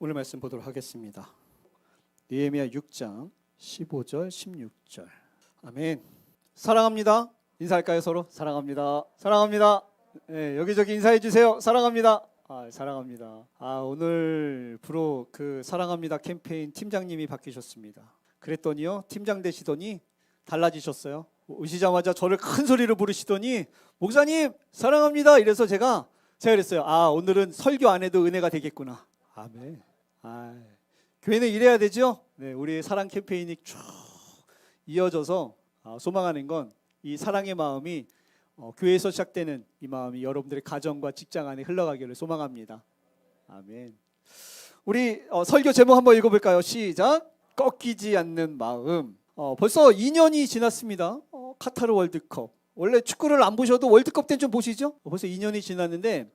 오늘 말씀 보도록 하겠습니다. 느헤미야 6장 15절 16절. 아멘. 사랑합니다. 인사할까요? 서로? 사랑합니다. 사랑합니다. 네, 여기저기 인사해 주세요. 사랑합니다. 사랑합니다. 오늘 프로 그 사랑합니다 캠페인 팀장님이 바뀌셨습니다. 그랬더니요, 팀장 되시더니 달라지셨어요. 오시자마자 저를 큰 소리로 부르시더니 목사님 사랑합니다 이래서 제가 그랬어요. 오늘은 설교 안 해도 은혜가 되겠구나. 아멘. 교회는 이래야 되죠. 네, 우리 사랑 캠페인이 쭉 이어져서 소망하는 건 이 사랑의 마음이 교회에서 시작되는 이 마음이 여러분들의 가정과 직장 안에 흘러가기를 소망합니다. 아멘. 우리 설교 제목 한번 읽어볼까요? 시작. 꺾이지 않는 마음. 벌써 2년이 지났습니다. 카타르 월드컵. 원래 축구를 안 보셔도 월드컵 때는 좀 보시죠. 벌써 2년이 지났는데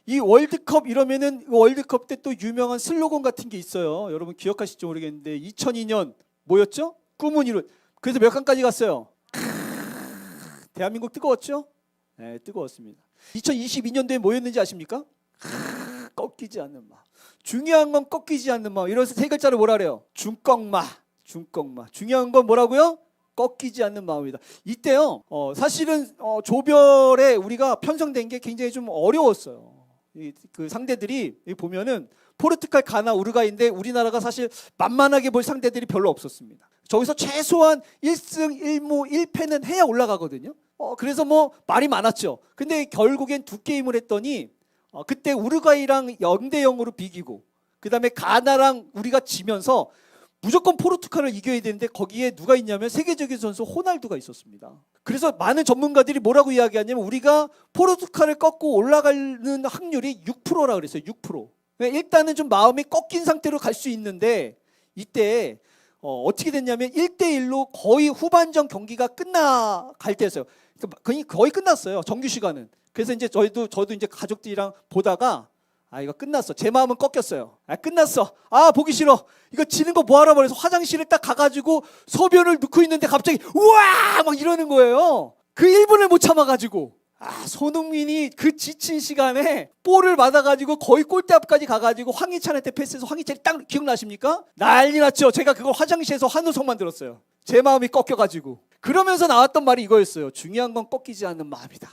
이 월드컵 이러면은 월드컵 때 또 유명한 슬로건 같은 게 있어요. 여러분 기억하실지 모르겠는데 2002년 뭐였죠? 꿈은 이룬. 그래서 몇 강까지 갔어요? 대한민국 뜨거웠죠? 네, 뜨거웠습니다. 2022년도에 뭐였는지 아십니까? 꺾이지 않는 마음. 중요한 건 꺾이지 않는 마음. 이래서 세 글자를 뭐라 그래요? 중꺾마. 중요한 건 뭐라고요? 꺾이지 않는 마음이다. 이때요, 사실은 조별에 우리가 편성된 게 굉장히 좀 어려웠어요. 그 상대들이 보면은 포르투갈, 가나, 우루과이인데 우리나라가 사실 만만하게 볼 상대들이 별로 없었습니다. 저기서 최소한 1승 1무 1패는 해야 올라가거든요. 그래서 뭐 말이 많았죠. 근데 결국엔 두 게임을 했더니 그때 우루과이랑 0대0으로 비기고 그 다음에 가나랑 우리가 지면서 무조건 포르투갈을 이겨야 되는데 거기에 누가 있냐면 세계적인 선수 호날두가 있었습니다. 그래서 많은 전문가들이 뭐라고 이야기하냐면 우리가 포르투갈을 꺾고 올라가는 확률이 6%라 그랬어요. 6%. 일단은 좀 마음이 꺾인 상태로 갈 수 있는데 이때 어떻게 됐냐면 1대1로 거의 후반전 경기가 끝나갈 때였어요. 거의 끝났어요. 정규 시간은. 그래서 이제 저도 이제 가족들이랑 보다가 이거 끝났어. 제 마음은 꺾였어요. 끝났어. 보기 싫어. 이거 지는 거 뭐하라 그래서 화장실에 딱 가가지고 소변을 넣고 있는데 갑자기 우와 막 이러는 거예요. 그 1분을 못 참아가지고 손흥민이 그 지친 시간에 볼을 받아가지고 거의 골대 앞까지 가가지고 황희찬한테 패스해서 황희찬이 딱 기억나십니까? 난리 났죠. 제가 그걸 화장실에서 한우성만 들었어요. 제 마음이 꺾여가지고. 그러면서 나왔던 말이 이거였어요. 중요한 건 꺾이지 않는 마음이다.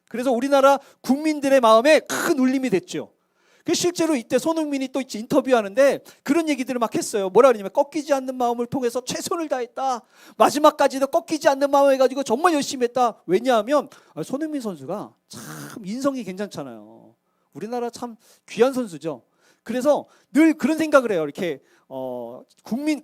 그래서 우리나라 국민들의 마음에 큰 울림이 됐죠. 실제로 이때 손흥민이 또 인터뷰하는데 그런 얘기들을 막 했어요. 뭐라 그러냐면 꺾이지 않는 마음을 통해서 최선을 다했다. 마지막까지도 꺾이지 않는 마음을 해가지고 정말 열심히 했다. 왜냐하면 손흥민 선수가 참 인성이 괜찮잖아요. 우리나라 참 귀한 선수죠. 그래서 늘 그런 생각을 해요. 이렇게 국민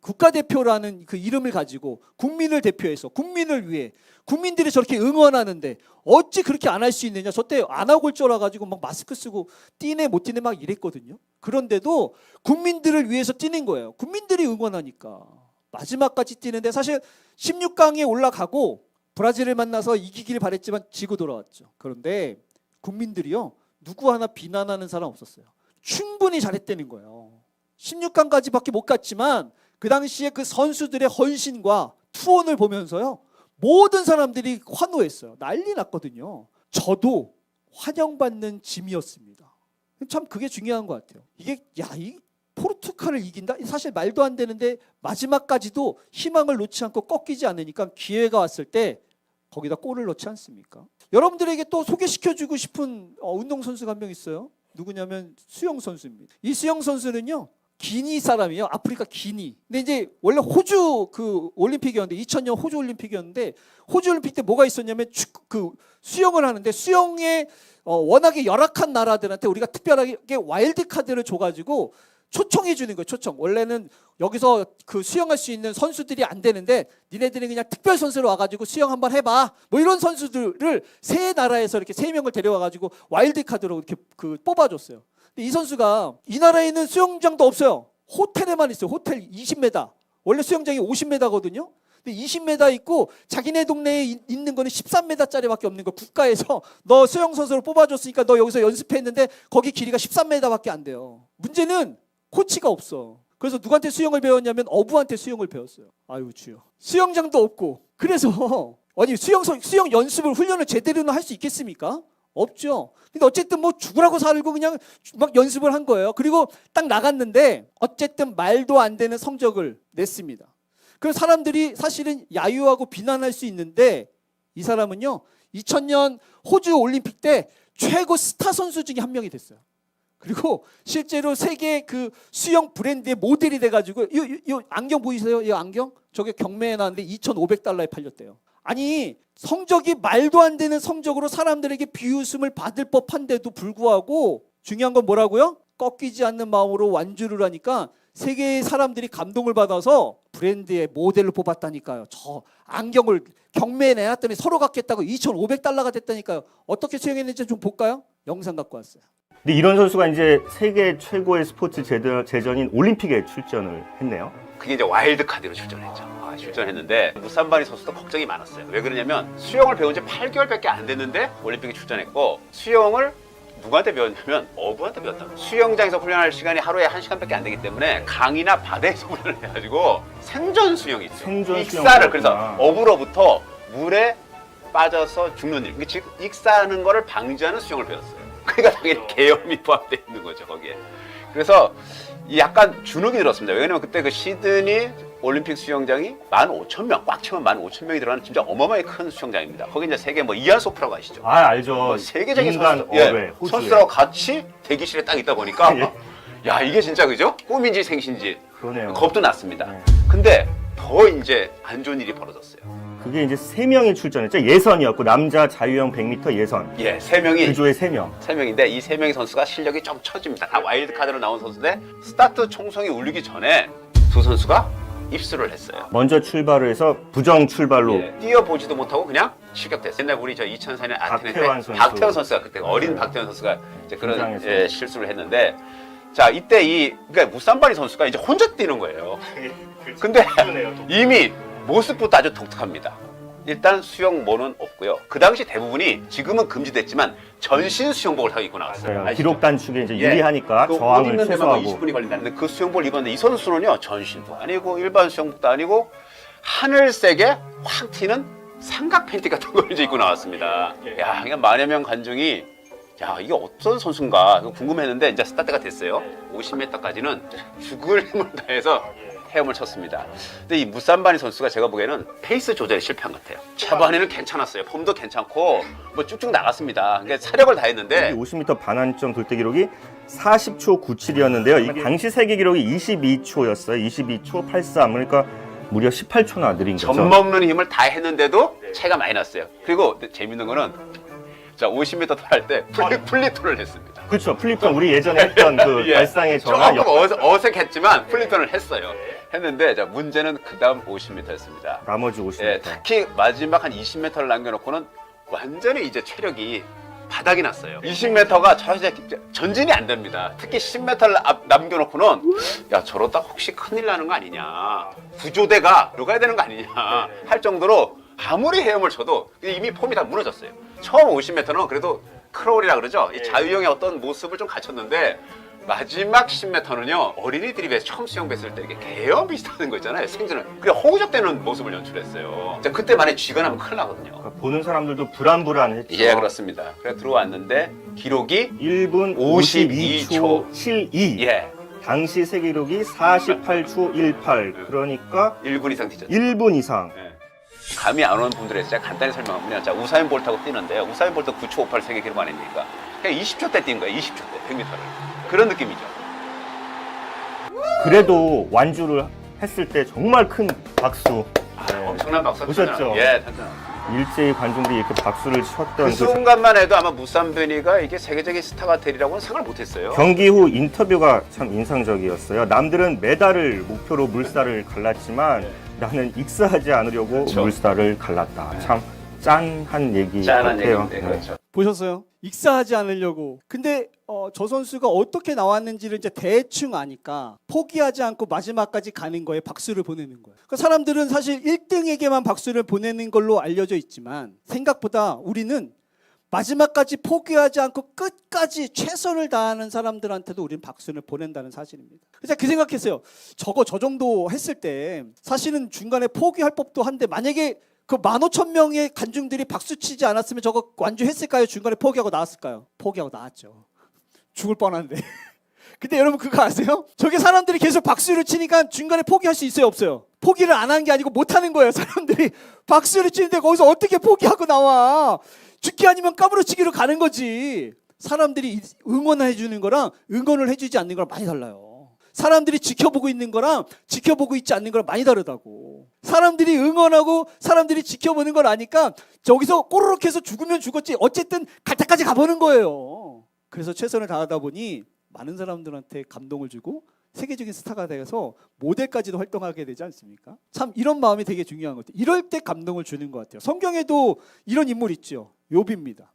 국가대표라는 그 이름을 가지고 국민을 대표해서 국민을 위해 국민들이 저렇게 응원하는데 어찌 그렇게 안 할 수 있느냐. 저 때 안 하고 올 줄 알아가지고 막 마스크 쓰고 뛰네 못 뛰네 막 이랬거든요. 그런데도 국민들을 위해서 뛰는 거예요. 국민들이 응원하니까 마지막까지 뛰는데 사실 16강에 올라가고 브라질을 만나서 이기길 바랬지만 지고 돌아왔죠. 그런데 국민들이요 누구 하나 비난하는 사람 없었어요. 충분히 잘했다는 거예요. 16강까지밖에 못 갔지만 그 당시에 그 선수들의 헌신과 투혼을 보면서요 모든 사람들이 환호했어요. 난리 났거든요. 저도 환영받는 짐이었습니다. 참 그게 중요한 것 같아요. 이게 이 포르투갈을 이긴다? 사실 말도 안 되는데 마지막까지도 희망을 놓지 않고 꺾이지 않으니까 기회가 왔을 때 거기다 골을 넣지 않습니까? 여러분들에게 또 소개시켜주고 싶은 운동선수가 한 명 있어요. 누구냐면 수영 선수입니다. 이 수영 선수는요 기니 사람이에요. 아프리카 기니. 근데 이제 원래 호주 그 올림픽이었는데 2000년 호주 올림픽이었는데 호주 올림픽 때 뭐가 있었냐면 그 수영을 하는데 수영에 워낙에 열악한 나라들한테 우리가 특별하게 와일드 카드를 줘가지고 초청해 주는 거예요. 초청. 원래는 여기서 그 수영할 수 있는 선수들이 안 되는데 니네들이 그냥 특별 선수로 와가지고 수영 한번 해봐. 뭐 이런 선수들을 세 나라에서 이렇게 3명을 데려와가지고 와일드 카드로 이렇게 그 뽑아줬어요. 근데 이 선수가 이 나라에는 수영장도 없어요. 호텔에만 있어요. 호텔 20m. 원래 수영장이 50m거든요. 근데 20m 있고 자기네 동네에 있는 거는 13m짜리밖에 없는 거. 국가에서 너 수영 선수로 뽑아줬으니까 너 여기서 연습했는데 거기 길이가 13m밖에 안 돼요. 문제는 코치가 없어. 그래서 누구한테 수영을 배웠냐면 어부한테 수영을 배웠어요. 아유 주여. 수영장도 없고. 그래서 아니 수영 연습을 훈련을 제대로는 할 수 있겠습니까? 없죠. 근데 어쨌든 뭐 죽으라고 살고 그냥 막 연습을 한 거예요. 그리고 딱 나갔는데 어쨌든 말도 안 되는 성적을 냈습니다. 그럼 사람들이 사실은 야유하고 비난할 수 있는데 이 사람은요 2000년 호주 올림픽 때 최고 스타 선수 중에 한 명이 됐어요. 그리고 실제로 세계 그 수영 브랜드의 모델이 돼가지고 이 안경 보이세요? 이 안경? 저게 경매에 나왔는데 $2,500에 팔렸대요. 아니 성적이 말도 안 되는 성적으로 사람들에게 비웃음을 받을 법한데도 불구하고 중요한 건 뭐라고요? 꺾이지 않는 마음으로 완주를 하니까 세계의 사람들이 감동을 받아서 브랜드의 모델로 뽑았다니까요. 저 안경을 경매에 내놨더니 서로 갖겠다고 $2,500가 됐다니까요. 어떻게 수행했는지 좀 볼까요? 영상 갖고 왔어요. 근데 이런 선수가 이제 세계 최고의 스포츠 제전인 올림픽에 출전을 했네요. 그게 이제 와일드 카드로 출전했죠. 출전했는데 무산바니 선수도 걱정이 많았어요. 왜 그러냐면 수영을 배운 지 8개월밖에 안 됐는데 올림픽에 출전했고 수영을 누구한테 배웠냐면 어부한테 배웠다고. 수영장에서 훈련할 시간이 하루에 1시간밖에 안 되기 때문에 강이나 바다에서 훈련을 해가지고 생존 수영이 있어요. 생존 익사를 그래서 어부로부터 물에 빠져서 죽는 일. 즉 익사하는 거를 방지하는 수영을 배웠어요. 그러니까 당연히 계엄이 포함되어 있는 거죠 거기에. 그래서 약간 주눅이 들었습니다. 왜냐면 그때 그 시드니 올림픽 수영장이 15,000명, 꽉 채우면 15,000명이 들어가는 진짜 어마어마하게 큰 수영장입니다. 거기 이제 세계 뭐 이안소프라고 아시죠? 아 알죠. 뭐 세계적인 인간 선수, 어뢰, 호주에. 선수들하고 같이 대기실에 딱 있다 보니까 예. 야 이게 진짜 그죠? 꿈인지 생신지 그러네요. 겁도 났습니다. 네. 근데 더 이제 안 좋은 일이 벌어졌어요. 그게 이제 3명이 출전했죠. 예선이었고 남자 자유형 100m 예선. 예, 3명이 그 조에 3명. 3명인데 이 3명의 선수가 실력이 좀 처집니다. 다 와일드 카드로 나온 선수인데 스타트 총성이 울리기 전에 두 선수가 입수를 했어요. 먼저 출발을 해서 부정 출발로 예, 뛰어보지도 못하고 그냥 실격됐어요. 옛날 우리 저 2004년 아테네 때 박태환 선수. 박태환 선수가 그때 어린 박태환 선수가 이제 그런 등장해서. 실수를 했는데 자 이때 그러니까 무산바니 선수가 이제 혼자 뛰는 거예요. 근데 이미 모습부터 아주 독특합니다. 일단 수영모는 없고요. 그 당시 대부분이 지금은 금지됐지만 전신 수영복을 하고 입고 나왔어요. 아시죠? 기록 단축에 이제 예. 유리하니까 그 옷 저항을 입는 데만 최소화하고. 20분이 걸린다는데 그 수영복을 입었는데 이 선수는요 전신도 아니고 일반 수영복도 아니고 하늘색에 확 튀는 삼각 팬티 같은 걸 이제 입고 나왔습니다. 야, 그냥 만여 명 관중이 야 이게 어떤 선수인가 궁금했는데 이제 스타트가 됐어요. 50m까지는 죽을 힘을 다해서 헤엄을 쳤습니다. 근데 이 무산바니 선수가 제가 보기에는 페이스 조절에 실패한 것 같아요. 초반에는 괜찮았어요. 폼도 괜찮고 뭐 쭉쭉 나갔습니다. 그러니까 사력을 다했는데 50m 반환점 돌대 기록이 40초 97이었는데요. 이 당시 세계 기록이 22초였어요. 22초 83. 그러니까 무려 18초나 느린 거죠. 젖먹는 힘을 다 했는데도 차이가 많이 났어요. 그리고 재밌는 거는 자 50m 할 때 플리톤을 했습니다. 그렇죠. 플립턴 우리 예전에 했던 그 예. 발상의 전환. 조금 어색했지만 플리톤을 했어요. 했는데 자 문제는 그 다음 50m였습니다. 나머지 50m. 예, 특히 마지막 한 20m를 남겨놓고는 완전히 이제 체력이 바닥이 났어요. 20m가 전진이 안 됩니다. 특히 10m를 남겨놓고는 야 저러다 혹시 큰일 나는 거 아니냐, 구조대가 들어가야 되는 거 아니냐 할 정도로 아무리 헤엄을 쳐도 이미 폼이 다 무너졌어요. 처음 50m는 그래도 크롤이라 그러죠. 이 자유형의 어떤 모습을 좀 갖췄는데 마지막 10m는요 어린이들이 왜 처음 수영 뵀을 때 이렇게 개엄 비슷한 거 있잖아요. 생존을 그냥 허우적대는 모습을 연출했어요. 그때 만에 쥐가 나면 큰일 나거든요. 그러니까 보는 사람들도 불안불안했죠. 예, 그렇습니다. 그래 들어왔는데 기록이 1분 52초 72. 예 당시 세계 기록이 48초 18. 그러니까 1분 이상 뛰죠. 1분 이상. 예. 감이 안 오는 분들에 제가 간단히 설명하면 자 우사인 볼트하고 뛰는데요. 우사인 볼트 9초 58 세계 기록 아닙니까? 그냥 20초 때 뛴 거예요. 20초 때 100m를. 그런 느낌이죠. 그래도 완주를 했을 때 정말 큰 박수. 엄청난 박수 보셨죠? 예, 탄탄. 일제히 관중들이 이렇게 박수를 쳤던 그 순간만 해도 아마 무산베니가 이게 세계적인 스타가 되리라고는 생각을 못했어요. 경기 후 인터뷰가 참 인상적이었어요. 남들은 메달을 목표로 물살을 갈랐지만 나는 익사하지 않으려고 그렇죠. 물살을 갈랐다. 참 짠한 얘기 짠한 같아요. 얘기인데 그렇죠. 보셨어요? 익사하지 않으려고. 근데 저 선수가 어떻게 나왔는지를 이제 대충 아니까 포기하지 않고 마지막까지 가는 거에 박수를 보내는 거예요. 그러니까 사람들은 사실 1등에게만 박수를 보내는 걸로 알려져 있지만 생각보다 우리는 마지막까지 포기하지 않고 끝까지 최선을 다하는 사람들한테도 우리는 박수를 보낸다는 사실입니다. 그래서 그 생각했어요. 저 정도 했을 때 사실은 중간에 포기할 법도 한데 만약에 그 15,000명의 관중들이 박수 치지 않았으면 저거 완주했을까요? 중간에 포기하고 나왔을까요? 포기하고 나왔죠. 죽을 뻔한데. 근데 여러분 그거 아세요? 저게 사람들이 계속 박수를 치니까 중간에 포기할 수 있어요, 없어요? 포기를 안 한 게 아니고 못 하는 거예요. 사람들이 박수를 치는데 거기서 어떻게 포기하고 나와? 죽기 아니면 까무러치기로 가는 거지. 사람들이 응원해 주는 거랑 응원을 해주지 않는 거랑 많이 달라요. 사람들이 지켜보고 있는 거랑 지켜보고 있지 않는 거랑 많이 다르다고. 사람들이 응원하고 사람들이 지켜보는 걸 아니까 저기서 꼬르륵 해서 죽으면 죽었지 어쨌든 갈 때까지 가보는 거예요. 그래서 최선을 다하다 보니 많은 사람들한테 감동을 주고 세계적인 스타가 되어서 모델까지도 활동하게 되지 않습니까? 참 이런 마음이 되게 중요한 것 같아요. 이럴 때 감동을 주는 것 같아요. 성경에도 이런 인물 있죠. 욥입니다.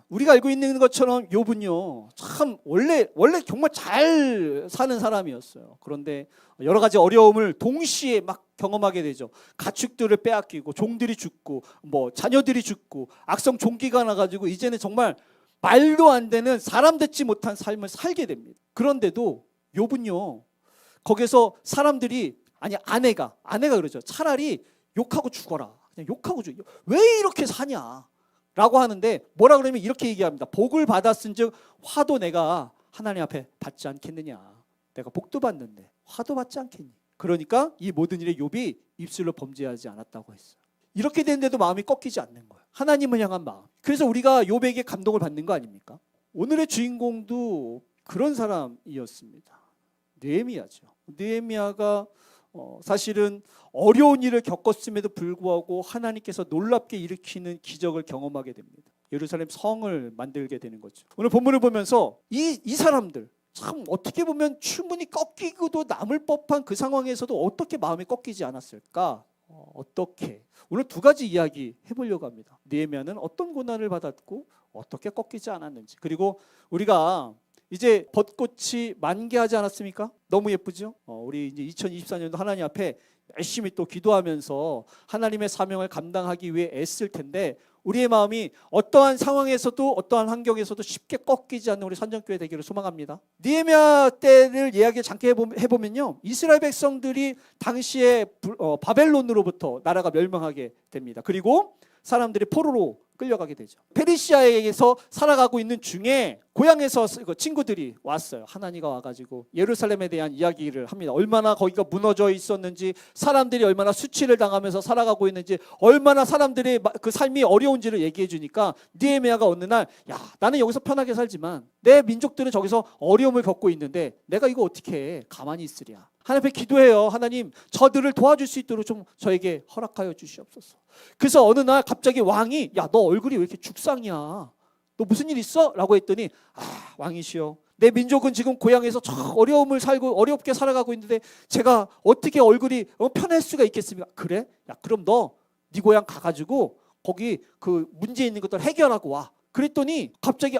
우리가 알고 있는 것처럼 욥은요, 참 원래 정말 잘 사는 사람이었어요. 그런데 여러 가지 어려움을 동시에 막 경험하게 되죠. 가축들을 빼앗기고 종들이 죽고 뭐 자녀들이 죽고 악성 종기가 나가지고 이제는 정말 말도 안 되는 사람 듣지 못한 삶을 살게 됩니다. 그런데도 욥은요, 거기서 사람들이 아내가 그러죠. 차라리 욕하고 죽어라. 그냥 욕하고 죽어. 왜 이렇게 사냐? 라고 하는데 뭐라 그러면 이렇게 얘기합니다. 복을 받았은즉 화도 내가 하나님 앞에 받지 않겠느냐. 내가 복도 받는데 화도 받지 않겠니. 그러니까 이 모든 일에 욥이 입술로 범죄하지 않았다고 했어요. 이렇게 되는데도 마음이 꺾이지 않는 거예요. 하나님을 향한 마음. 그래서 우리가 욥에게 감동을 받는 거 아닙니까? 오늘의 주인공도 그런 사람이었습니다. 느헤미야죠. 느헤미야가 사실은 어려운 일을 겪었음에도 불구하고 하나님께서 놀랍게 일으키는 기적을 경험하게 됩니다. 예루살렘 성을 만들게 되는 거죠. 오늘 본문을 보면서 이 사람들 참 어떻게 보면 충분히 꺾이고도 남을 법한 그 상황에서도 어떻게 마음이 꺾이지 않았을까? 어떻게? 오늘 두 가지 이야기 해보려고 합니다. 느헤미야는 어떤 고난을 받았고 어떻게 꺾이지 않았는지. 그리고 우리가 이제 벚꽃이 만개하지 않았습니까? 너무 예쁘죠? 우리 이제 2024년도 하나님 앞에 열심히 또 기도하면서 하나님의 사명을 감당하기 위해 애쓸 텐데 우리의 마음이 어떠한 상황에서도 어떠한 환경에서도 쉽게 꺾이지 않는 우리 선정교회 되기를 소망합니다. 느헤미야 때를 이야기 잠깐 해보면요, 이스라엘 백성들이 당시에 바벨론으로부터 나라가 멸망하게 됩니다. 그리고 사람들이 포로로 끌려가게 되죠. 페르시아에서 살아가고 있는 중에 고향에서 친구들이 왔어요. 하나니가 와가지고 예루살렘에 대한 이야기를 합니다. 얼마나 거기가 무너져 있었는지, 사람들이 얼마나 수치를 당하면서 살아가고 있는지, 얼마나 사람들의 그 삶이 어려운지를 얘기해 주니까 느헤미야가 어느 날, 야, 나는 여기서 편하게 살지만 내 민족들은 저기서 어려움을 겪고 있는데 내가 이거 어떻게 해? 가만히 있으랴. 하나님 앞에 기도해요. 하나님, 저들을 도와줄 수 있도록 좀 저에게 허락하여 주시옵소서. 그래서 어느 날 갑자기 왕이, 야, 너 얼굴이 왜 이렇게 죽상이야? 너 무슨 일 있어? 라고 했더니, 왕이시여, 내 민족은 지금 고향에서 저 어려움을 살고 어렵게 살아가고 있는데 제가 어떻게 얼굴이 편할 수가 있겠습니까? 그래? 야, 그럼 너 네 고향 가가지고 거기 그 문제 있는 것들 해결하고 와. 그랬더니 갑자기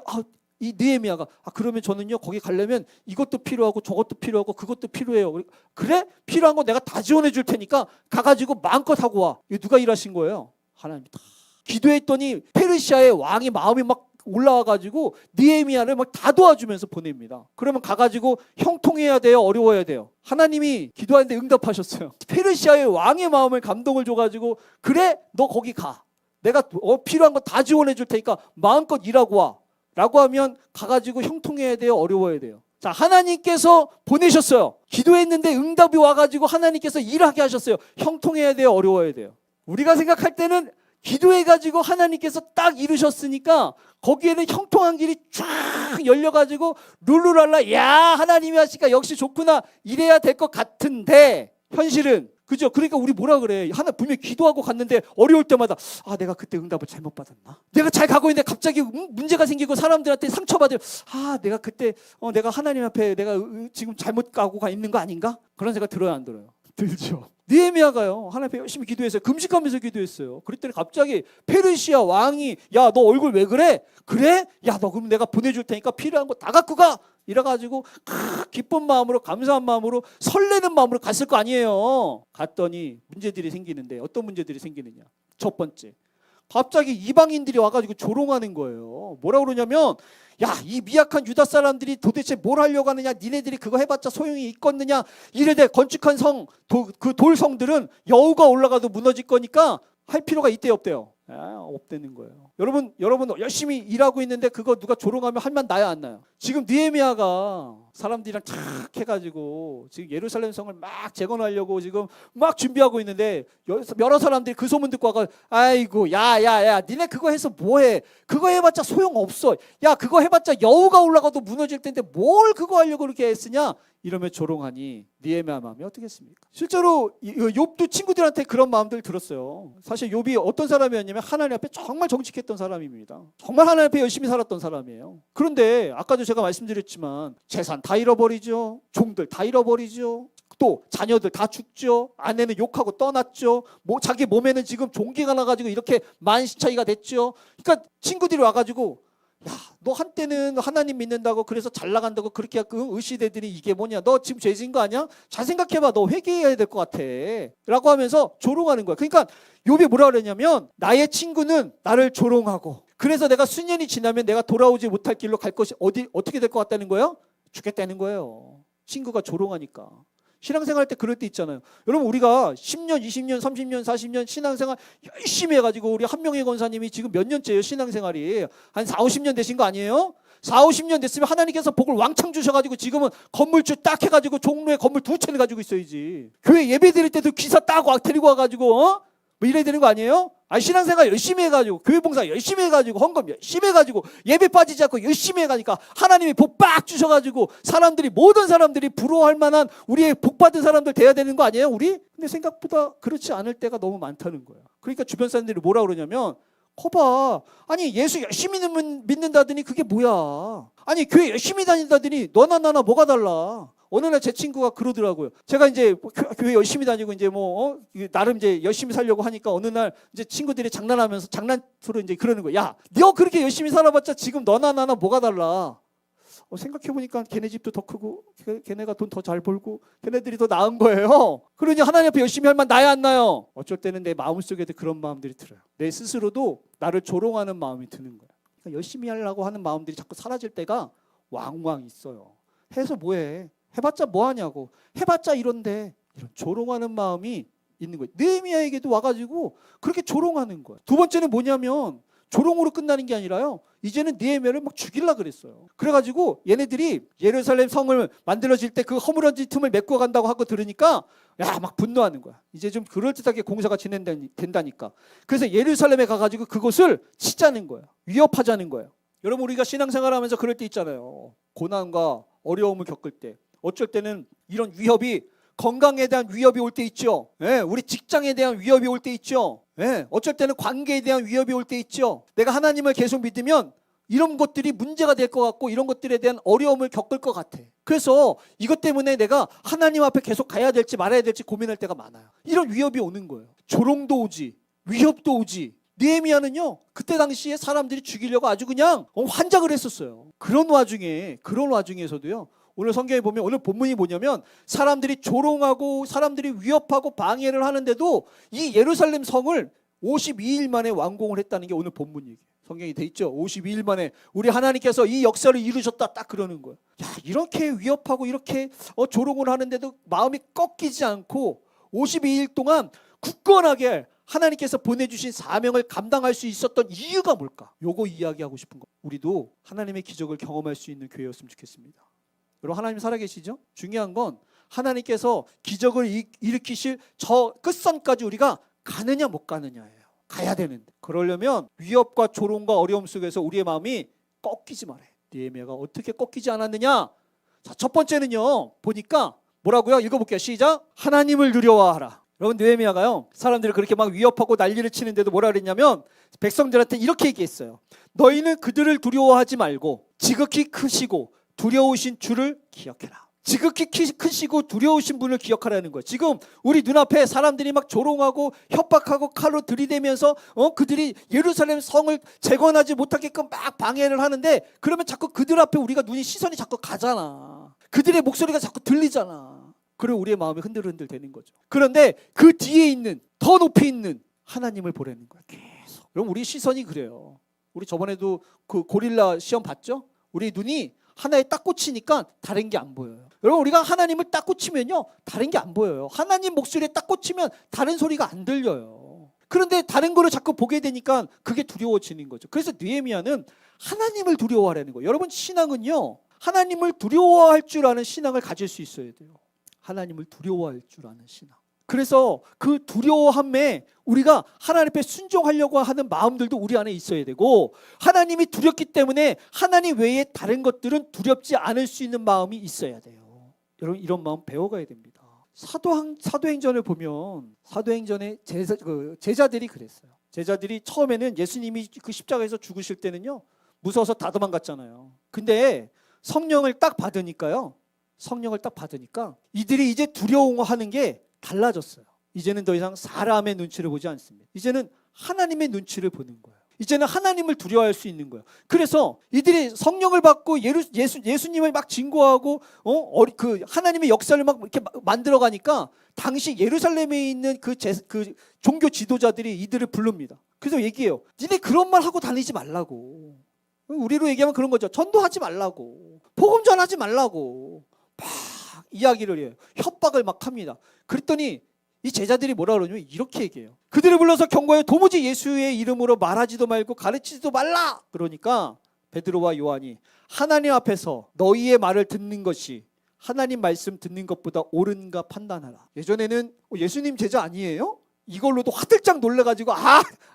이 느헤미야가, 그러면 저는요 거기 가려면 이것도 필요하고 저것도 필요하고 그것도 필요해요. 그래? 필요한 거 내가 다 지원해 줄 테니까 가가지고 마음껏 하고 와. 이거 누가 일하신 거예요? 하나님이 다. 기도했더니 페르시아의 왕이 마음이 막 올라와가지고 느헤미야를 막 다 도와주면서 보냅니다. 그러면 가가지고 형통해야 돼요? 어려워야 돼요? 하나님이 기도하는데 응답하셨어요. 페르시아의 왕의 마음을 감동을 줘가지고, 그래? 너 거기 가. 내가 필요한 거 다 지원해 줄 테니까 마음껏 일하고 와. 라고 하면 가가지고 형통해야 돼요? 어려워야 돼요? 자, 하나님께서 보내셨어요. 기도했는데 응답이 와가지고 하나님께서 일하게 하셨어요. 형통해야 돼요? 어려워야 돼요? 우리가 생각할 때는 기도해가지고 하나님께서 딱 이루셨으니까 거기에는 형통한 길이 쫙 열려가지고 룰루랄라, 야, 하나님이 하시니까 역시 좋구나, 이래야 될 것 같은데 현실은, 그죠? 그러니까 우리 뭐라 그래? 분명히 기도하고 갔는데 어려울 때마다, 내가 그때 응답을 잘못 받았나? 내가 잘 가고 있는데 갑자기 문제가 생기고 사람들한테 상처받으면, 내가 그때 내가 하나님 앞에 내가 지금 잘못 가고 있는 거 아닌가? 그런 생각 들어요, 안 들어요? 들죠. 느헤미야가요, 하나님 앞에 열심히 기도했어요. 금식하면서 기도했어요. 그랬더니 갑자기 페르시아 왕이, 야, 너 얼굴 왜 그래? 그래? 야, 너 그럼 내가 보내줄 테니까 필요한 거 다 갖고 가. 이래가지고 기쁜 마음으로, 감사한 마음으로, 설레는 마음으로 갔을 거 아니에요. 갔더니 문제들이 생기는데 어떤 문제들이 생기느냐? 첫 번째, 갑자기 이방인들이 와가지고 조롱하는 거예요. 뭐라 그러냐면 야, 이 미약한 유다 사람들이 도대체 뭘 하려고 하느냐, 니네들이 그거 해봤자 소용이 있겠느냐, 이래대 건축한 성, 그 돌성들은 여우가 올라가도 무너질 거니까 할 필요가 있대요, 없대요? 없대는 거예요. 여러분 열심히 일하고 있는데 그거 누가 조롱하면 할만 나야 안 나요? 지금 느헤미야가 사람들이랑 착 해가지고 지금 예루살렘 성을 막 재건하려고 지금 막 준비하고 있는데 여러 사람들이 그 소문 듣고 와가 아이고 야야야 니네 그거 해서 뭐해? 그거 해봤자 소용없어. 야 그거 해봤자 여우가 올라가도 무너질 텐데 뭘 그거 하려고 그렇게 애쓰냐? 이러면 조롱하니 느헤미야 마음이 어떻겠습니까? 실제로 욥도 친구들한테 그런 마음들 들었어요. 사실 욥이 어떤 사람이었냐면 하나님 앞에 정말 정직했던 사람입니다. 정말 하나님 앞에 열심히 살았던 사람이에요. 그런데 아까도 제가 말씀드렸지만 재산 다 잃어버리죠. 종들 다 잃어버리죠. 또 자녀들 다 죽죠. 아내는 욕하고 떠났죠. 자기 몸에는 지금 종기가 나가지고 이렇게 만신창이가 됐죠. 그러니까 친구들이 와가지고 야, 너 한때는 하나님 믿는다고 그래서 잘 나간다고 그렇게 의시되더니 이게 뭐냐? 너 지금 죄 지은 거 아니야? 잘 생각해봐. 너 회개해야 될 것 같아. 라고 하면서 조롱하는 거야. 그러니까 욥이 뭐라 그러냐면 나의 친구는 나를 조롱하고 그래서 내가 수년이 지나면 내가 돌아오지 못할 길로 갈 것이 어떻게 될 것 같다는 거예요? 죽겠다는 거예요. 친구가 조롱하니까. 신앙생활 때 그럴 때 있잖아요. 여러분 우리가 10년, 20년, 30년, 40년 신앙생활 열심히 해가지고 우리 한명희 권사님이 지금 몇 년째예요 신앙생활이. 한 4, 50년 되신 거 아니에요? 4, 50년 됐으면 하나님께서 복을 왕창 주셔가지고 지금은 건물주 딱 해가지고 종로에 건물 2채를 가지고 있어야지. 교회 예배 드릴 때도 기사 딱 데리고 와가지고 뭐 이래야 되는 거 아니에요? 신앙생활 열심히 해가지고 교회 봉사 열심히 해가지고 헌금 열심히 해가지고 예배 빠지지 않고 열심히 해가니까 하나님이 복 빡 주셔가지고 모든 사람들이 부러워할 만한 우리의 복 받은 사람들 돼야 되는 거 아니에요 우리? 근데 생각보다 그렇지 않을 때가 너무 많다는 거야. 그러니까 주변 사람들이 뭐라 그러냐면 거봐 아니 예수 열심히 믿는다더니 그게 뭐야. 아니 교회 열심히 다닌다더니 너나 나나 뭐가 달라. 어느 날 제 친구가 그러더라고요. 제가 이제 교회 열심히 다니고 이제 나름 이제 열심히 살려고 하니까 어느 날 이제 친구들이 장난하면서 장난으로 이제 그러는 거야. 야, 너 그렇게 열심히 살아봤자 지금 너나 나나 뭐가 달라. 생각해보니까 걔네 집도 더 크고 걔네가 돈 더 잘 벌고 걔네들이 더 나은 거예요. 그러니 하나님 앞에 열심히 할 만 나야 안 나요? 어쩔 때는 내 마음속에도 그런 마음들이 들어요. 내 스스로도 나를 조롱하는 마음이 드는 거야. 그러니까 열심히 하려고 하는 마음들이 자꾸 사라질 때가 왕왕 있어요. 해서 뭐해? 해봤자 뭐하냐고. 해봤자 이런데 이런 조롱하는 마음이 있는 거예요. 느헤미야에게도 와가지고 그렇게 조롱하는 거예요. 두 번째는 뭐냐면 조롱으로 끝나는 게 아니라요. 이제는 느헤미야를 막 죽이려고 그랬어요. 그래가지고 얘네들이 예루살렘 성을 만들어질 때 그 허물어진 틈을 메꿔 간다고 하고 들으니까 막 분노하는 거야. 이제 좀 그럴듯하게 공사가 진행된다니까. 그래서 예루살렘에 가가지고 그곳을 치자는 거예요. 위협하자는 거예요. 여러분 우리가 신앙생활하면서 그럴 때 있잖아요. 고난과 어려움을 겪을 때 어쩔 때는 이런 위협이 건강에 대한 위협이 올 때 있죠. 우리 직장에 대한 위협이 올 때 있죠. 어쩔 때는 관계에 대한 위협이 올 때 있죠. 내가 하나님을 계속 믿으면 이런 것들이 문제가 될 것 같고 이런 것들에 대한 어려움을 겪을 것 같아. 그래서 이것 때문에 내가 하나님 앞에 계속 가야 될지 말아야 될지 고민할 때가 많아요. 이런 위협이 오는 거예요. 조롱도 오지 위협도 오지. 느헤미야는요 그때 당시에 사람들이 죽이려고 아주 그냥 환장을 했었어요. 그런 와중에서도요 오늘 성경에 보면 오늘 본문이 뭐냐면 사람들이 조롱하고 사람들이 위협하고 방해를 하는데도 이 예루살렘 성을 52일 만에 완공을 했다는 게 오늘 본문 얘기예요. 성경이 돼 있죠. 52일 만에 우리 하나님께서 이 역사를 이루셨다 딱 그러는 거예요. 야, 이렇게 위협하고 이렇게 조롱을 하는데도 마음이 꺾이지 않고 52일 동안 굳건하게 하나님께서 보내주신 사명을 감당할 수 있었던 이유가 뭘까? 요거 이야기하고 싶은 거. 우리도 하나님의 기적을 경험할 수 있는 교회였으면 좋겠습니다. 여러분 하나님 살아계시죠? 중요한 건 하나님께서 기적을 일으키실 저 끝선까지 우리가 가느냐 못 가느냐예요. 가야 되는데 그러려면 위협과 조롱과 어려움 속에서 우리의 마음이 꺾이지 말아요. 느헤미야가 어떻게 꺾이지 않았느냐? 자, 첫 번째는요 보니까 뭐라고요? 읽어볼게요. 시작. 하나님을 두려워하라. 여러분 느헤미야가요 사람들을 그렇게 막 위협하고 난리를 치는데도 뭐라 그랬냐면 백성들한테 이렇게 얘기했어요. 너희는 그들을 두려워하지 말고 지극히 크시고 두려우신 주를 기억해라. 지극히 크시고 두려우신 분을 기억하라는 거예요. 지금 우리 눈앞에 사람들이 막 조롱하고 협박하고 칼로 들이대면서 그들이 예루살렘 성을 재건하지 못하게끔 막 방해를 하는데 그러면 자꾸 그들 앞에 우리가 시선이 자꾸 가잖아. 그들의 목소리가 자꾸 들리잖아. 그리고 우리의 마음이 흔들흔들 되는 거죠. 그런데 그 뒤에 있는 더 높이 있는 하나님을 보라는 거예요. 계속 여러분 우리 시선이 그래요. 우리 저번에도 그 고릴라 시험 봤죠? 우리 눈이 하나에 딱 꽂히니까 다른 게 안 보여요. 여러분 우리가 하나님을 딱 꽂히면요 다른 게 안 보여요. 하나님 목소리에 딱 꽂히면 다른 소리가 안 들려요. 그런데 다른 거를 자꾸 보게 되니까 그게 두려워지는 거죠. 그래서 느헤미야는 하나님을 두려워하라는 거예요. 여러분 신앙은요 하나님을 두려워할 줄 아는 신앙을 가질 수 있어야 돼요. 하나님을 두려워할 줄 아는 신앙. 그래서 그 두려워함에 우리가 하나님 앞에 순종하려고 하는 마음들도 우리 안에 있어야 되고, 하나님이 두렵기 때문에 하나님 외에 다른 것들은 두렵지 않을 수 있는 마음이 있어야 돼요. 여러분 이런 마음 배워가야 됩니다. 사도행전을 보면 사도행전에 제자들이 그랬어요. 제자들이 처음에는 예수님이 그 십자가에서 죽으실 때는요 무서워서 다 도망갔잖아요. 근데 성령을 딱 받으니까 이들이 이제 두려워하는 게 달라졌어요. 이제는 더 이상 사람의 눈치를 보지 않습니다. 이제는 하나님의 눈치를 보는 거예요. 이제는 하나님을 두려워할 수 있는 거예요. 그래서 이들이 성령을 받고 예수님을 막 증거하고 그 하나님의 역사를 막 이렇게 만들어 가니까 당시 예루살렘에 있는 그 종교 지도자들이 이들을 부릅니다. 그래서 얘기해요. 니네 그런 말 하고 다니지 말라고. 우리로 얘기하면 그런 거죠. 전도하지 말라고. 복음 전하지 말라고. 막 이야기를 해요. 협박을 막 합니다. 그랬더니 이 제자들이 뭐라 그러냐면 이렇게 얘기해요. 그들을 불러서 경고해 도무지 예수의 이름으로 말하지도 말고 가르치지도 말라. 그러니까 베드로와 요한이 하나님 앞에서 너희의 말을 듣는 것이 하나님 말씀 듣는 것보다 옳은가 판단하라. 예전에는 예수님 제자 아니에요? 이걸로도 화들짝 놀래가지고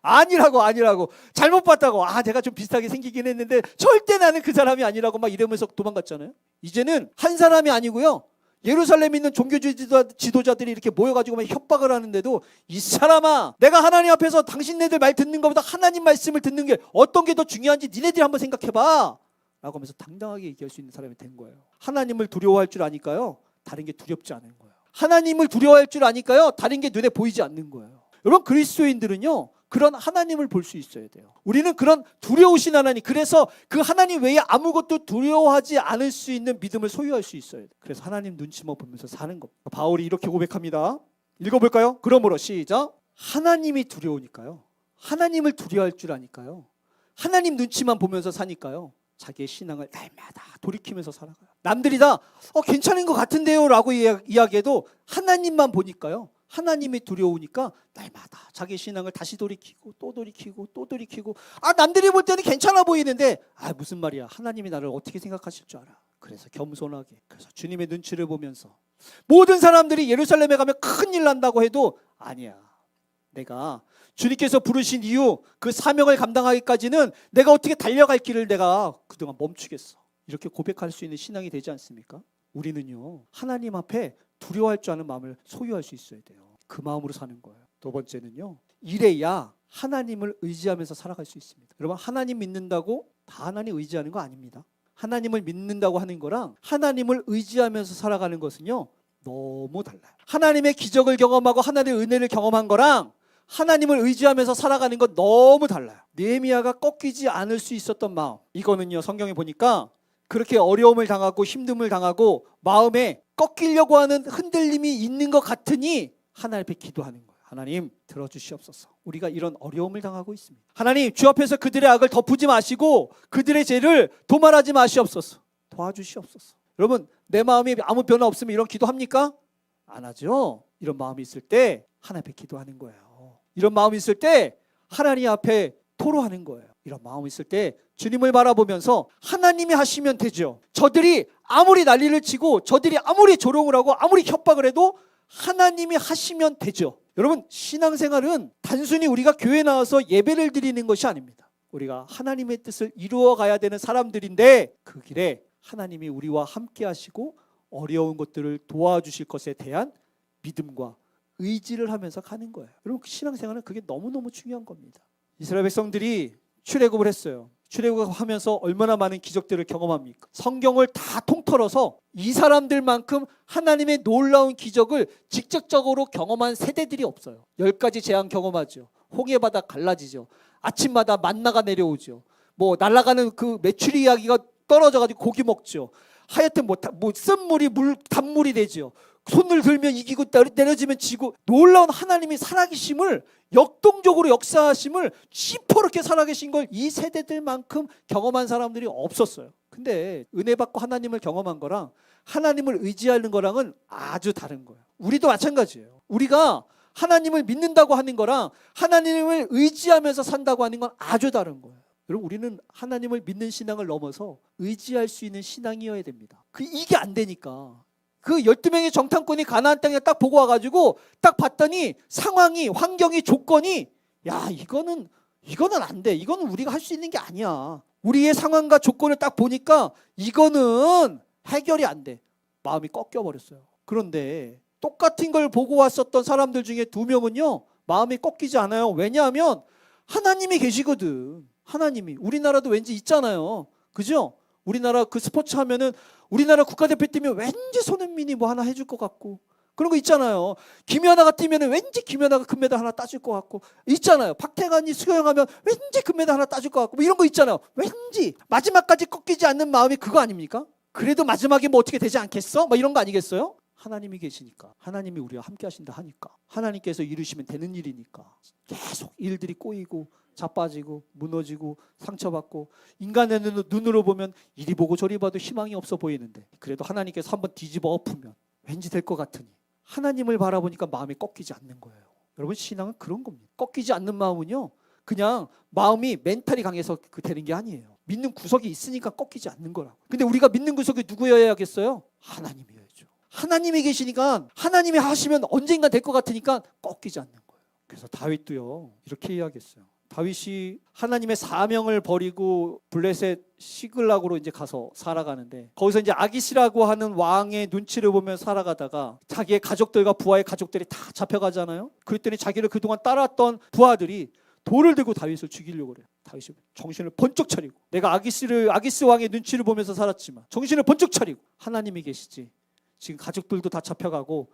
아니라고 잘못 봤다고 제가 좀 비슷하게 생기긴 했는데 절대 나는 그 사람이 아니라고 막 이러면서 도망갔잖아요. 이제는 한 사람이 아니고요 예루살렘에 있는 종교 지도자들이 이렇게 모여가지고 막 협박을 하는데도 이 사람아 내가 하나님 앞에서 당신네들 말 듣는 것보다 하나님 말씀을 듣는 게 어떤 게 더 중요한지 니네들이 한번 생각해봐 라고 하면서 당당하게 얘기할 수 있는 사람이 된 거예요. 하나님을 두려워할 줄 아니까요 다른 게 두렵지 않은 거예요. 하나님을 두려워할 줄 아니까요 다른 게 눈에 보이지 않는 거예요. 여러분 그리스도인들은요 그런 하나님을 볼 수 있어야 돼요. 우리는 그런 두려우신 하나님, 그래서 그 하나님 외에 아무것도 두려워하지 않을 수 있는 믿음을 소유할 수 있어야 돼요. 그래서 하나님 눈치만 보면서 사는 겁니다. 바울이 이렇게 고백합니다. 읽어볼까요? 그러므로 시작. 하나님이 두려우니까요, 하나님을 두려워할 줄 아니까요, 하나님 눈치만 보면서 사니까요 자기의 신앙을 날마다 돌이키면서 살아가요. 남들이 다 괜찮은 것 같은데요 라고 이야기해도 하나님만 보니까요 하나님이 두려우니까 날마다 자기 신앙을 다시 돌이키고 또 돌이키고 또 돌이키고 남들이 볼 때는 괜찮아 보이는데 무슨 말이야 하나님이 나를 어떻게 생각하실 줄 알아. 그래서 겸손하게 그래서 주님의 눈치를 보면서 모든 사람들이 예루살렘에 가면 큰일 난다고 해도 아니야 내가 주님께서 부르신 이유 그 사명을 감당하기까지는 내가 어떻게 달려갈 길을 내가 그동안 멈추겠어 이렇게 고백할 수 있는 신앙이 되지 않습니까? 우리는요 하나님 앞에 두려워할 줄 아는 마음을 소유할 수 있어야 돼요. 그 마음으로 사는 거예요. 두 번째는요 이래야 하나님을 의지하면서 살아갈 수 있습니다. 여러분 하나님 믿는다고 다 하나님 의지하는 거 아닙니다. 하나님을 믿는다고 하는 거랑 하나님을 의지하면서 살아가는 것은요 너무 달라요. 하나님의 기적을 경험하고 하나님의 은혜를 경험한 거랑 하나님을 의지하면서 살아가는 건 너무 달라요. 느헤미야가 꺾이지 않을 수 있었던 마음, 이거는요 성경에 보니까 그렇게 어려움을 당하고 힘듦을 당하고 마음에 꺾이려고 하는 흔들림이 있는 것 같으니 하나님 앞에 기도하는 거예요. 하나님 들어주시옵소서. 우리가 이런 어려움을 당하고 있습니다. 하나님 주 앞에서 그들의 악을 덮으지 마시고 그들의 죄를 도말하지 마시옵소서. 도와주시옵소서. 여러분 내 마음이 아무 변화 없으면 이런 기도합니까? 안 하죠. 이런 마음이 있을 때 하나님 앞에 기도하는 거예요. 이런 마음이 있을 때 하나님 앞에 토로하는 거예요. 이런 마음이 있을 때 주님을 바라보면서 하나님이 하시면 되죠. 저들이 아무리 난리를 치고 저들이 아무리 조롱을 하고 아무리 협박을 해도 하나님이 하시면 되죠. 여러분 신앙생활은 단순히 우리가 교회 나와서 예배를 드리는 것이 아닙니다. 우리가 하나님의 뜻을 이루어 가야 되는 사람들인데 그 길에 하나님이 우리와 함께 하시고 어려운 것들을 도와주실 것에 대한 믿음과 의지를 하면서 가는 거예요. 여러분 신앙생활은 그게 너무너무 중요한 겁니다. 이스라엘 백성들이 출애굽을 했어요. 출애굽하면서 얼마나 많은 기적들을 경험합니까? 성경을 다 통틀어서 이 사람들만큼 하나님의 놀라운 기적을 직접적으로 경험한 세대들이 없어요. 10가지 재앙 경험하죠. 홍해바다 갈라지죠. 아침마다 만나가 내려오죠. 날아가는 그 메추리 이야기가 떨어져가지고 고기 먹죠. 하여튼 쓴물이 단물이 되죠. 손을 들면 이기고 내려지면 지고 놀라운 하나님이 살아계심을 역동적으로 역사하심을 시퍼렇게 살아계신 걸 이 세대들만큼 경험한 사람들이 없었어요. 근데 은혜 받고 하나님을 경험한 거랑 하나님을 의지하는 거랑은 아주 다른 거예요. 우리도 마찬가지예요. 우리가 하나님을 믿는다고 하는 거랑 하나님을 의지하면서 산다고 하는 건 아주 다른 거예요. 여러분, 우리는 하나님을 믿는 신앙을 넘어서 의지할 수 있는 신앙이어야 됩니다. 이게 안 되니까. 그 12명의 정탐꾼이 가나안 땅에 딱 보고 와가지고 딱 봤더니 상황이, 환경이, 조건이 야, 이거는 안 돼. 이거는 우리가 할 수 있는 게 아니야. 우리의 상황과 조건을 딱 보니까 이거는 해결이 안 돼. 마음이 꺾여버렸어요. 그런데 똑같은 걸 보고 왔었던 사람들 중에 2명은요 마음이 꺾이지 않아요. 왜냐하면 하나님이 계시거든. 하나님이. 우리나라도 왠지 있잖아요. 그죠? 우리나라 그 스포츠 하면은 우리나라 국가대표팀이 왠지 손흥민이 뭐 하나 해줄 것 같고 그런 거 있잖아요. 김연아가 뛰면 왠지 김연아가 금메달 하나 따줄 것 같고 있잖아요. 박태환이 수영하면 왠지 금메달 하나 따줄 것 같고 뭐 이런 거 있잖아요. 왠지 마지막까지 꺾이지 않는 마음이 그거 아닙니까? 그래도 마지막에 뭐 어떻게 되지 않겠어? 뭐 이런 거 아니겠어요? 하나님이 계시니까, 하나님이 우리와 함께 하신다 하니까, 하나님께서 이루시면 되는 일이니까 계속 일들이 꼬이고 자빠지고 무너지고 상처받고 인간의 눈으로 보면 이리 보고 저리 봐도 희망이 없어 보이는데 그래도 하나님께서 한번 뒤집어 엎으면 왠지 될 것 같으니 하나님을 바라보니까 마음이 꺾이지 않는 거예요. 여러분, 신앙은 그런 겁니다. 꺾이지 않는 마음은요 그냥 마음이 멘탈이 강해서 되는 게 아니에요. 믿는 구석이 있으니까 꺾이지 않는 거라고. 근데 우리가 믿는 구석이 누구여야겠어요? 하나님이어야죠. 하나님이 계시니까 하나님이 하시면 언젠가 될 것 같으니까 꺾이지 않는 거예요. 그래서 다윗도요 이렇게 이야기했어요. 다윗이 하나님의 사명을 버리고 블레셋 시글락으로 이제 가서 살아가는데 거기서 이제 아기시라고 하는 왕의 눈치를 보며 살아가다가 자기의 가족들과 부하의 가족들이 다 잡혀가잖아요. 그랬더니 자기를 그동안 따랐던 부하들이 돌을 들고 다윗을 죽이려고 그래요. 다윗이 정신을 번쩍 차리고 내가 아기스 왕의 눈치를 보면서 살았지만 정신을 번쩍 차리고 하나님이 계시지. 지금 가족들도 다 잡혀가고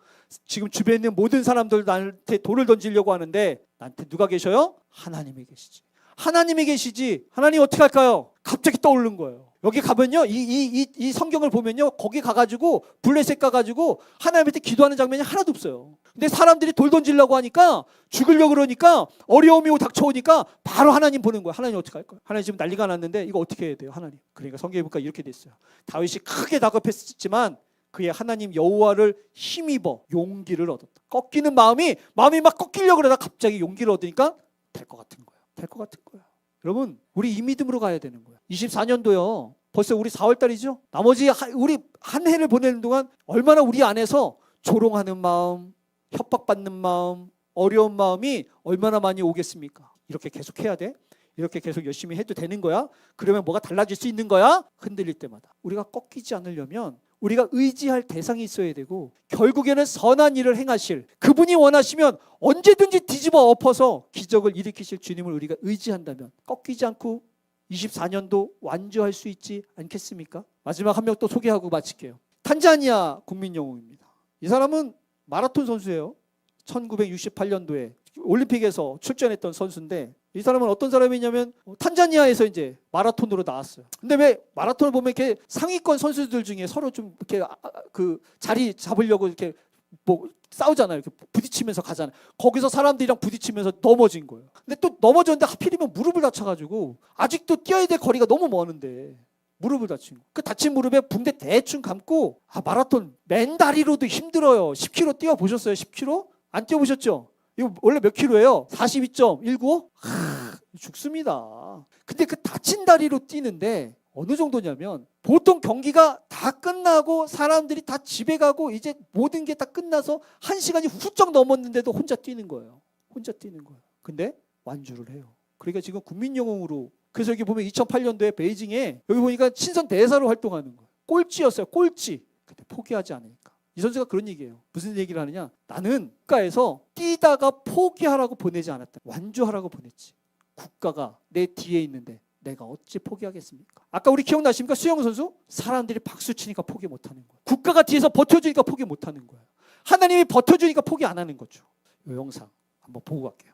지금 주변에 있는 모든 사람들 나한테 돌을 던지려고 하는데 나한테 누가 계셔요? 하나님이 계시지. 하나님이 계시지. 하나님 어떻게 할까요? 갑자기 떠오른 거예요. 여기 가면요 이 성경을 보면요 거기 가가지고 블레셋 가가지고 하나님한테 기도하는 장면이 하나도 없어요. 근데 사람들이 돌 던지려고 하니까 죽으려고 그러니까 어려움이 닥쳐오니까 바로 하나님 보는 거예요. 하나님 어떻게 할까요? 하나님 지금 난리가 났는데 이거 어떻게 해야 돼요? 하나님. 그러니까 성경에 보니까 이렇게 됐어요. 다윗이 크게 다급했지만 그의 하나님 여호와를 힘입어 용기를 얻었다. 꺾이는 마음이 막 꺾이려고 그러다 갑자기 용기를 얻으니까 될 것 같은 거예요. 될 것 같은 거예요. 여러분, 우리 이 믿음으로 가야 되는 거예요. 24년도요. 벌써 우리 4월 달이죠. 나머지 우리 한 해를 보내는 동안 얼마나 우리 안에서 조롱하는 마음, 협박받는 마음, 어려운 마음이 얼마나 많이 오겠습니까? 이렇게 계속 해야 돼? 이렇게 계속 열심히 해도 되는 거야? 그러면 뭐가 달라질 수 있는 거야? 흔들릴 때마다. 우리가 꺾이지 않으려면 우리가 의지할 대상이 있어야 되고 결국에는 선한 일을 행하실 그분이 원하시면 언제든지 뒤집어 엎어서 기적을 일으키실 주님을 우리가 의지한다면 꺾이지 않고 24년도 완주할 수 있지 않겠습니까? 마지막 한 명 또 소개하고 마칠게요. 탄자니아 국민영웅입니다. 이 사람은 마라톤 선수예요. 1968년도에 올림픽에서 출전했던 선수인데 이 사람은 어떤 사람이냐면 탄자니아에서 이제 마라톤으로 나왔어요. 근데 왜 마라톤을 보면 이렇게 상위권 선수들 중에 서로 좀 이렇게 그 자리 잡으려고 이렇게 뭐 싸우잖아요. 이렇게 부딪히면서 가잖아요. 거기서 사람들이랑 부딪히면서 넘어진 거예요. 근데 또 넘어졌는데 하필이면 무릎을 다쳐가지고 아직도 뛰어야 될 거리가 너무 먼데 무릎을 다친 거. 그 다친 무릎에 붕대 대충 감고 마라톤 맨 다리로도 힘들어요. 10km 뛰어 보셨어요? 10km? 안 뛰어 보셨죠? 이거 원래 몇 킬로예요? 42.195? 죽습니다. 근데 그 다친 다리로 뛰는데 어느 정도냐면 보통 경기가 다 끝나고 사람들이 다 집에 가고 이제 모든 게 다 끝나서 1시간이 훌쩍 넘었는데도 혼자 뛰는 거예요. 혼자 뛰는 거예요. 근데 완주를 해요. 그러니까 지금 국민영웅으로 그래서 여기 보면 2008년도에 베이징에 여기 보니까 친선 대사로 활동하는 거예요. 꼴찌였어요. 꼴찌. 근데 포기하지 않으니까. 이 선수가 그런 얘기예요. 무슨 얘기를 하느냐? 나는 국가에서 뛰다가 포기하라고 보내지 않았다. 완주하라고 보냈지. 국가가 내 뒤에 있는데 내가 어찌 포기하겠습니까? 아까 우리 기억나십니까? 수영 선수? 사람들이 박수 치니까 포기 못하는 거예요. 국가가 뒤에서 버텨주니까 포기 못하는 거예요. 하나님이 버텨주니까 포기 안 하는 거죠. 이 영상 한번 보고 갈게요.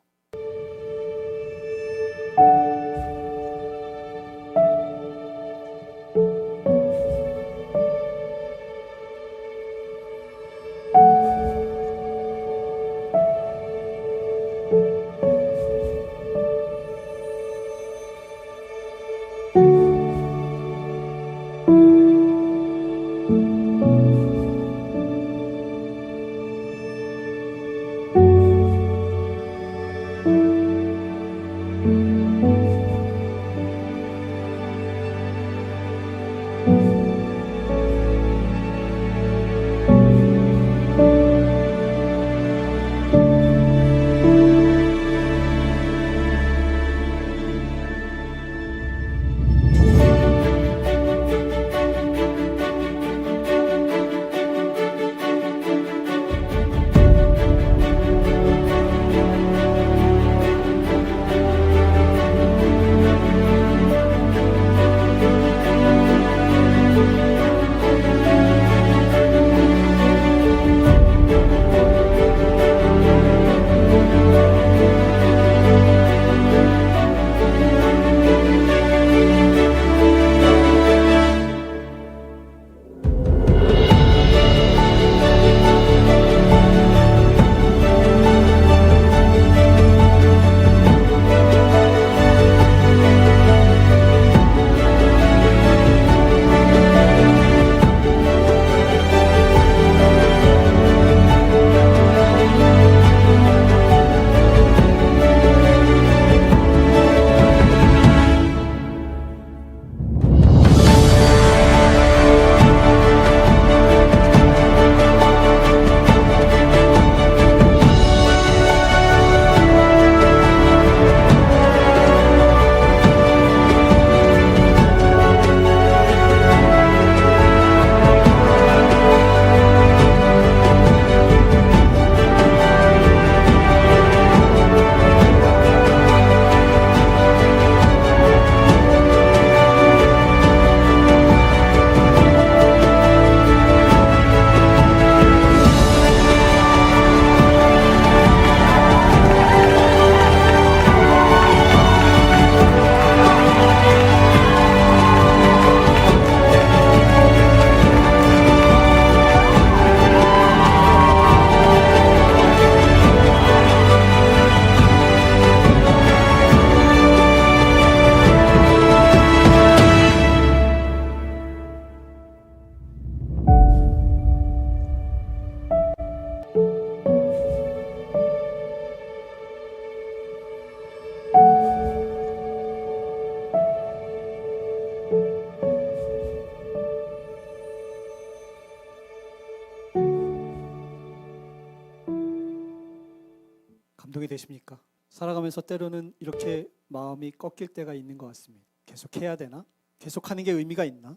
감동이 되십니까? 살아가면서 때로는 이렇게 마음이 꺾일 때가 있는 것 같습니다. 계속 해야 되나? 계속 하는 게 의미가 있나?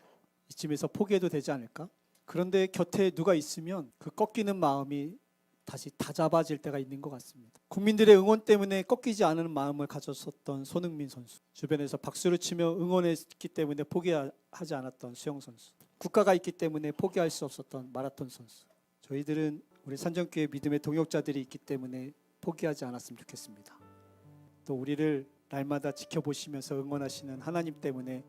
이쯤에서 포기해도 되지 않을까? 그런데 곁에 누가 있으면 그 꺾이는 마음이 다시 다잡아질 때가 있는 것 같습니다. 국민들의 응원 때문에 꺾이지 않은 마음을 가졌었던 손흥민 선수, 주변에서 박수를 치며 응원했기 때문에 포기하지 않았던 수영 선수, 국가가 있기 때문에 포기할 수 없었던 마라톤 선수. 저희들은 우리 산정교회 믿음의 동역자들이 있기 때문에 포기하지 않았으면 좋겠습니다. 또 우리를 날마다 지켜보시면서 응원하시는 하나님 때문에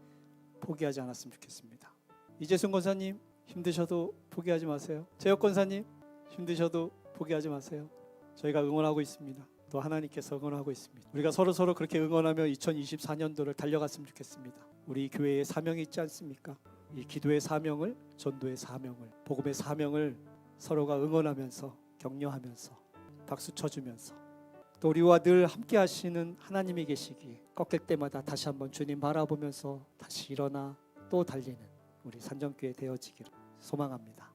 포기하지 않았으면 좋겠습니다. 이재순 권사님, 힘드셔도 포기하지 마세요. 재혁 권사님, 힘드셔도 포기하지 마세요. 저희가 응원하고 있습니다. 또 하나님께서 응원하고 있습니다. 우리가 서로 그렇게 응원하며 2024년도를 달려갔으면 좋겠습니다. 우리 교회에 사명이 있지 않습니까? 이 기도의 사명을, 전도의 사명을, 복음의 사명을 서로가 응원하면서 격려하면서 박수 쳐주면서 또 우리와 늘 함께 하시는 하나님이 계시기에 꺾일 때마다 다시 한번 주님 바라보면서 다시 일어나 또 달리는 우리 산정교회 되어지기를 소망합니다.